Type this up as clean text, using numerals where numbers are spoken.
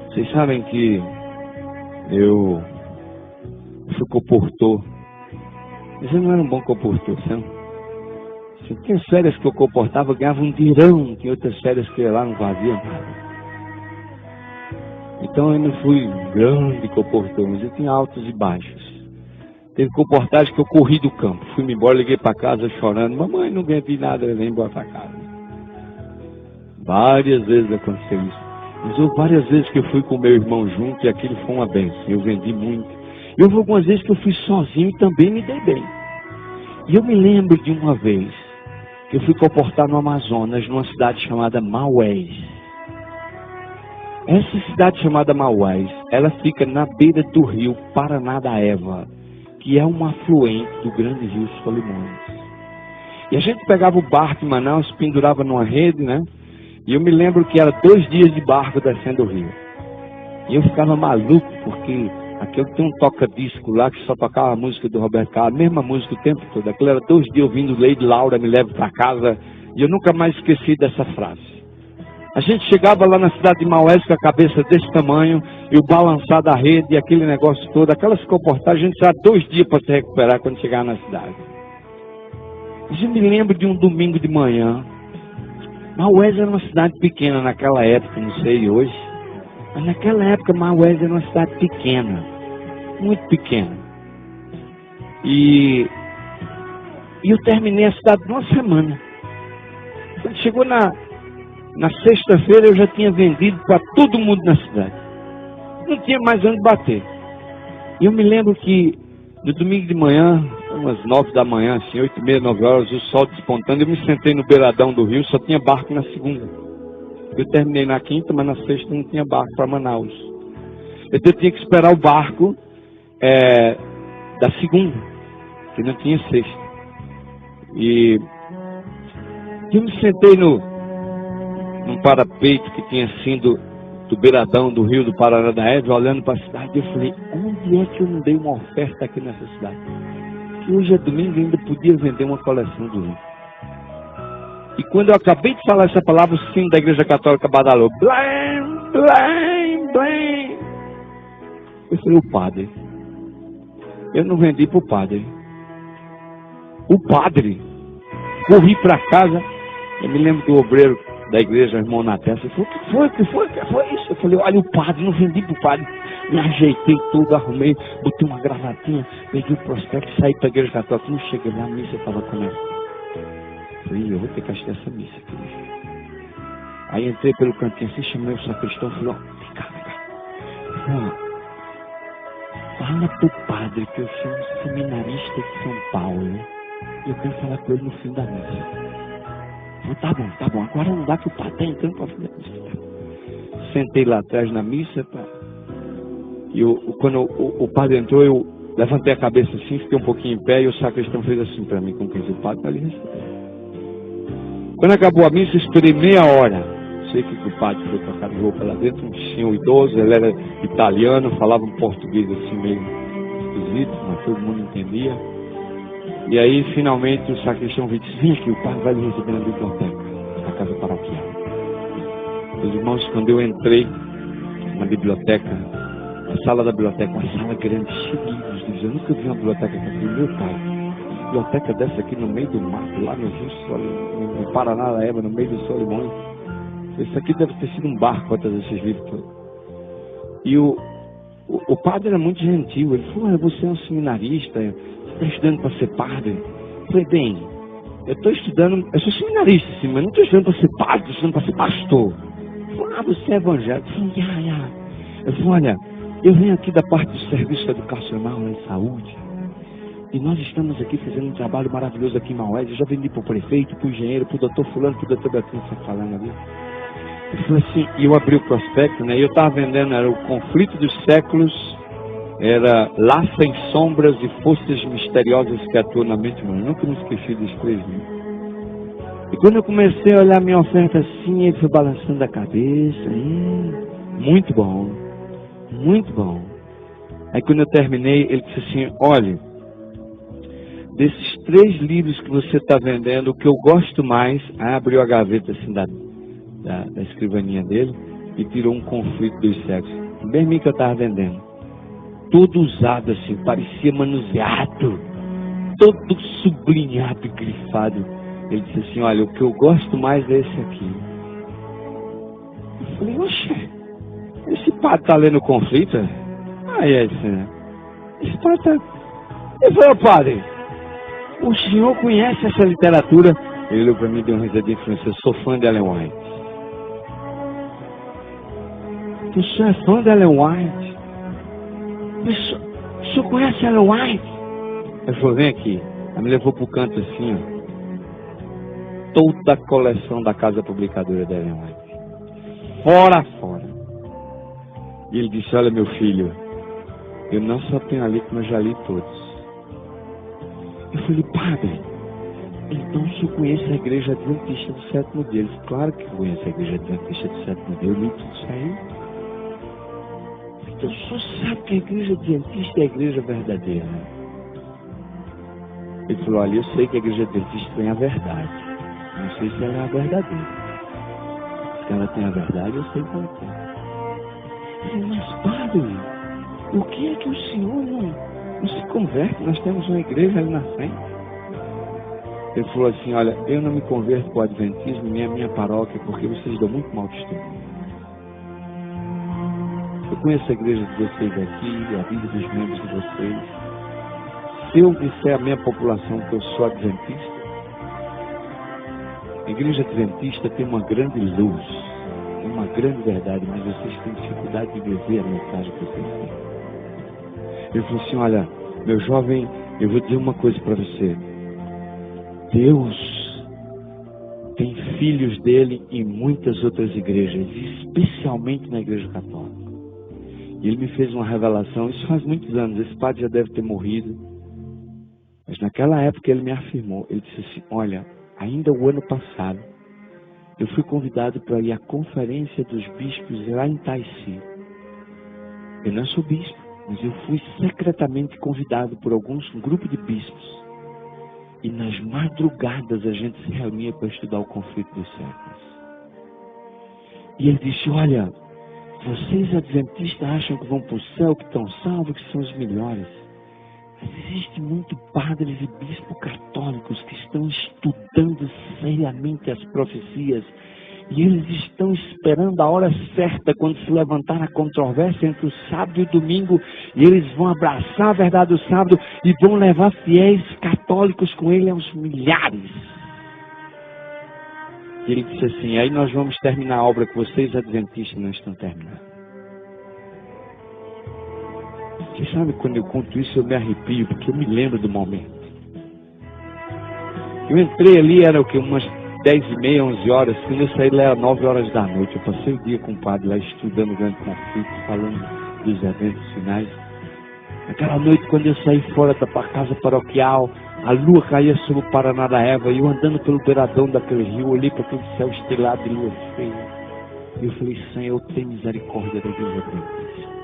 Vocês sabem que eu fui comportor, mas eu não era um bom comportor, sabe? Tinha férias que eu comportava, eu ganhava um dirão, tinha outras férias que eu ia lá não fazia nada. Então eu não fui um grande comportor, mas eu tinha altos e baixos. Teve comportagem que eu corri do campo, fui-me embora, liguei para casa chorando, mamãe, não vendi nada, eu nem embora para casa. Várias vezes aconteceu isso. Mas houve várias vezes que eu fui com meu irmão junto e aquilo foi uma bênção, eu vendi muito. E houve algumas vezes que eu fui sozinho e também me dei bem. E eu me lembro de uma vez que eu fui comportar no Amazonas, numa cidade chamada Maués. Essa cidade chamada Maués, ela fica na beira do rio Paranaíba, que é um afluente do grande rio Solimões. E a gente pegava o barco em Manaus, pendurava numa rede, né? E eu me lembro que era 2 dias de barco descendo o rio. E eu ficava maluco, porque aquele tem um toca-disco lá que só tocava a música do Roberto Carlos, a mesma música o tempo todo. Aquilo era 2 dias ouvindo Lady Laura, me leve para casa. E eu nunca mais esqueci dessa frase. A gente chegava lá na cidade de Maués com a cabeça desse tamanho, e o balançar da rede, e aquele negócio todo, aquelas comportagens, a gente precisava 2 dias para se recuperar quando chegava na cidade. Mas eu me lembro de um domingo de manhã. Maués era uma cidade pequena naquela época, não sei hoje. Mas naquela época Maués era uma cidade pequena, muito pequena. E eu terminei a cidade numa semana. Quando chegou na sexta-feira eu já tinha vendido para todo mundo na cidade. Não tinha mais onde bater. E eu me lembro que no domingo de manhã, umas 9 da manhã, assim, 8h30, 9 horas, o sol despontando, eu me sentei no beiradão do rio, só tinha barco na segunda. Eu terminei na quinta, mas na sexta não tinha barco para Manaus. Então eu tinha que esperar o barco da segunda, que não tinha sexta. E eu me sentei num parapeito que tinha sido do beiradão do rio do Paranaíba, olhando para a cidade, e eu falei, onde é que eu não dei uma oferta aqui nessa cidade? Que hoje é domingo e ainda podia vender uma coleção do rio. E quando eu acabei de falar essa palavra, o sino da Igreja Católica badalou. Blém, blém, blém. Eu falei, o padre. Eu não vendi para o padre. O padre. Corri para casa. Eu me lembro do obreiro da igreja, irmão na testa. Ele falou, o que foi isso? Eu falei, olha o padre, não vendi para o padre. Me ajeitei tudo, arrumei, botei uma gravatinha, peguei o prospecto e saí para a Igreja Católica. Não cheguei lá, a missa estava começando. Falei, eu vou ter que assistir essa missa aqui. Aí entrei pelo cantinho assim, chamei o sacristão e falei, vem cá. Fala pro padre que eu sou um seminarista de São Paulo. E eu quero falar com ele no fim da missa. Falei, tá bom, agora não dá que o padre tá entrando para fazer a missa. Sentei lá atrás na missa, e quando o padre entrou, eu levantei a cabeça assim, fiquei um pouquinho em pé, e o sacristão fez assim para mim, como quem diz, o padre tá ali recebendo. Quando acabou a missa, eu esperei meia hora. Sei que o padre foi trocar de roupa lá dentro, um senhor idoso, ele era italiano, falava um português assim meio esquisito, mas todo mundo entendia. E aí, finalmente, o sacristão veio e disse, vem aqui, o padre vai lhe receber na biblioteca, na casa paroquial. Meus irmãos, quando eu entrei na biblioteca, na sala da biblioteca, uma sala grande, cheia de livros, eu nunca vi uma biblioteca com aquilo, meu pai. Biblioteca dessa aqui no meio do mato, lá no Rio, no Paranaíba, no meio do Solimões. Isso aqui deve ter sido um barco atrás desses livros todos. E o padre era muito gentil. Ele falou, olha, você é um seminarista, você está estudando para ser padre? Eu falei, bem, eu estou estudando, eu sou seminarista, sim, mas não estou estudando para ser padre, estou estudando para ser pastor. Ele falou, você é evangélico? Eu falei, Eu falei, olha, eu venho aqui da parte do serviço educacional em saúde. E nós estamos aqui fazendo um trabalho maravilhoso aqui em Maués. Eu já vendi para o prefeito, para o engenheiro, para o doutor fulano, para o doutor Betinho, você falando ali. Eu falei assim, e eu abri o prospecto, né? E eu estava vendendo, era o Conflito dos Séculos, era Laça em Sombras e Forças Misteriosas que Atuam na Mente Humana. Nunca me esqueci dos 3 livros. E quando eu comecei a olhar minha oferta assim, ele foi balançando a cabeça. Muito bom, muito bom. Aí quando eu terminei, ele disse assim, olha, desses 3 livros que você está vendendo, o que eu gosto mais, aí abriu a gaveta assim da escrivaninha dele, e tirou um conflito dos sexos. Bem mim que eu estava vendendo. Todo usado assim, parecia manuseado. Todo sublinhado e grifado. Ele disse assim, olha, o que eu gosto mais é esse aqui. Eu falei, oxe, esse padre está lendo conflito? Aí é isso, né? Esse padre está... Ele falou, padre, o senhor conhece essa literatura? Ele olhou para mim e deu uma risadinha e falou, eu sou fã de Ellen White. O senhor é fã de Ellen White? O senhor conhece Ellen White? Ele falou, vem aqui. Aí me levou para o canto assim, ó. Toda a coleção da Casa Publicadora da Ellen White. Fora. E ele disse, olha meu filho, eu não só tenho ali, como eu já li todos. Eu falei, padre, então o senhor conhece a Igreja Adventista do Sétimo Dia? Ele disse, claro que eu conheço a Igreja Adventista do Sétimo Dia, eu li tudo isso aí. Então o senhor sabe que a Igreja Adventista é a Igreja verdadeira. Ele falou, olha, eu sei que a Igreja Adventista tem a verdade. Não sei se ela é a verdadeira. Se ela tem a verdade, eu sei que ela tem. Eu falei, mas padre, por que é que o senhor não se converte? Nós temos uma igreja ali na frente. Ele falou assim, olha, eu não me converto para o Adventismo nem a minha paróquia, porque vocês dão muito mau testemunho. Eu conheço a igreja de vocês aqui, a vida dos membros de vocês. Se eu disser à minha população que eu sou adventista, a igreja adventista tem uma grande luz, tem uma grande verdade, mas vocês têm dificuldade de viver a mensagem que vocês têm. Ele falou assim, olha, meu jovem, eu vou dizer uma coisa para você. Deus tem filhos dele em muitas outras igrejas, especialmente na igreja católica. E ele me fez uma revelação, isso faz muitos anos, esse padre já deve ter morrido, mas naquela época ele me afirmou, ele disse assim, olha, ainda o ano passado, eu fui convidado para ir à conferência dos bispos lá em Taici. Eu não sou bispo, mas eu fui secretamente convidado por um grupo de bispos. E nas madrugadas a gente se reunia para estudar o conflito dos séculos. E ele disse, olha, vocês adventistas acham que vão para o céu, que estão salvos, que são os melhores. Mas existem muitos padres e bispos católicos que estão estudando seriamente as profecias. E eles estão esperando a hora certa, quando se levantar a controvérsia entre o sábado e o domingo. E eles vão abraçar a verdade do sábado e vão levar fiéis católicos com ele aos milhares. E ele disse assim, aí nós vamos terminar a obra que vocês adventistas não estão terminando. Você sabe, quando eu conto isso eu me arrepio, porque eu me lembro do momento. Eu entrei ali, era o que, umas 10h30, 11 horas, quando eu saí lá era 9 horas da noite. Eu passei o dia com o padre lá estudando o grande conflito, falando dos eventos finais. Aquela noite, quando eu saí fora da casa paroquial, a lua caía sobre o Paraná da Eva, e eu andando pelo beiradão daquele rio, olhei para aquele céu estrelado de lua cheia. E eu falei, Senhor, tem misericórdia da igreja adventista.